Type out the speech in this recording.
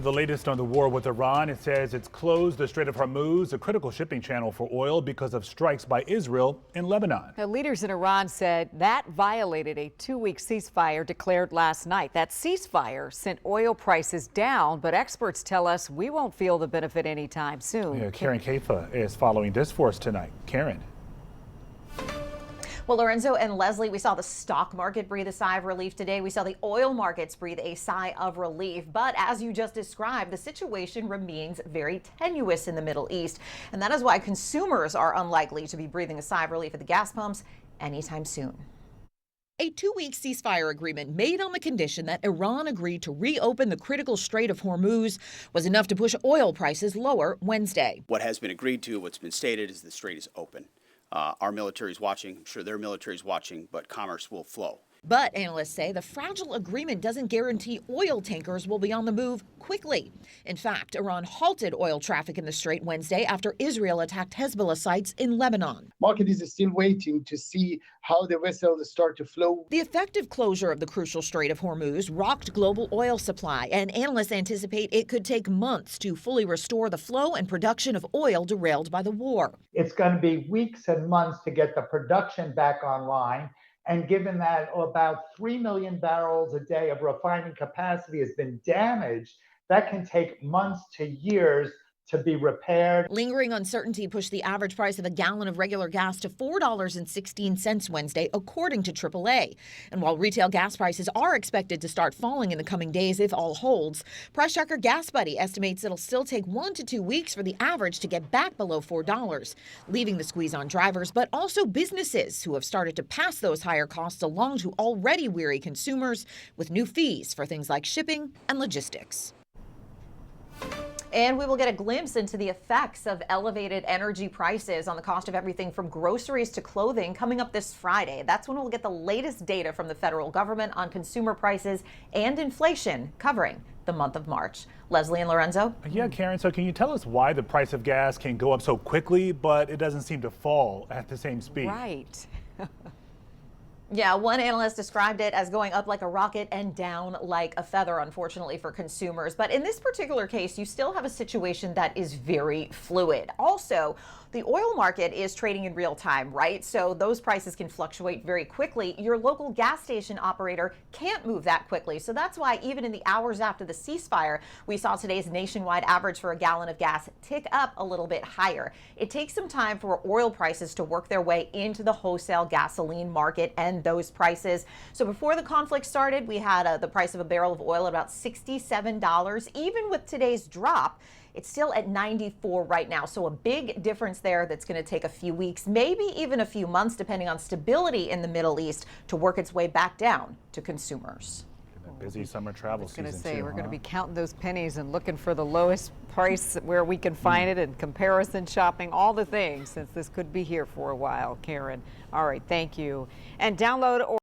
The latest on the war with Iran, it says it's closed the Strait of Hormuz, a critical shipping channel for oil, because of strikes by Israel in Lebanon. Now, leaders in Iran said that violated a 2-week ceasefire declared last night. That ceasefire sent oil prices down, but experts tell us we won't feel the benefit anytime soon. Yeah, Karen Kafa is following this for us tonight. Karen. Well, Lorenzo and Leslie, we saw the stock market breathe a sigh of relief today. We saw the oil markets breathe a sigh of relief. But as you just described, the situation remains very tenuous in the Middle East. And that is why consumers are unlikely to be breathing a sigh of relief at the gas pumps anytime soon. A 2-week ceasefire agreement made on the condition that Iran agreed to reopen the critical Strait of Hormuz was enough to push oil prices lower Wednesday. What has been agreed to, what's been stated, is the strait is open. Our military is watching. I'm sure their military is watching, but commerce will flow. But analysts say the fragile agreement doesn't guarantee oil tankers will be on the move quickly. In fact, Iran halted oil traffic in the strait Wednesday after Israel attacked Hezbollah sites in Lebanon. Market is still waiting to see how the vessels start to flow. The effective closure of the crucial Strait of Hormuz rocked global oil supply, and analysts anticipate it could take months to fully restore the flow and production of oil derailed by the war. It's going to be weeks and months to get the production back online. And given that about 3 million barrels a day of refining capacity has been damaged, that can take months to years to be repaired. Lingering uncertainty pushed the average price of a gallon of regular gas to $4.16 Wednesday, according to AAA. And while retail gas prices are expected to start falling in the coming days if all holds, price tracker Gas Buddy estimates it'll still take 1 to 2 weeks for the average to get back below $4, leaving the squeeze on drivers, but also businesses who have started to pass those higher costs along to already weary consumers with new fees for things like shipping and logistics. And we will get a glimpse into the effects of elevated energy prices on the cost of everything from groceries to clothing coming up this Friday. That's when we'll get the latest data from the federal government on consumer prices and inflation covering the month of March. Leslie and Lorenzo? Yeah, Karen, so can you tell us why the price of gas can go up so quickly, but it doesn't seem to fall at the same speed? Right. Yeah, one analyst described it as going up like a rocket and down like a feather, unfortunately, for consumers. But in this particular case, you still have a situation that is very fluid. Also, the oil market is trading in real time, right? So those prices can fluctuate very quickly. Your local gas station operator can't move that quickly. So that's why even in the hours after the ceasefire, we saw today's nationwide average for a gallon of gas tick up a little bit higher. It takes some time for oil prices to work their way into the wholesale gasoline market and those prices. So before the conflict started, we had the price of a barrel of oil at about $67. Even with today's drop, it's still at 94 right now. So a big difference there that's going to take a few weeks, maybe even a few months, depending on stability in the Middle East, to work its way back down to consumers. Busy summer travel season. I was going to say, we're going to be counting those pennies and looking for the lowest price where we can find it, and comparison shopping, all the things, since this could be here for a while. Karen, all right, thank you. And download or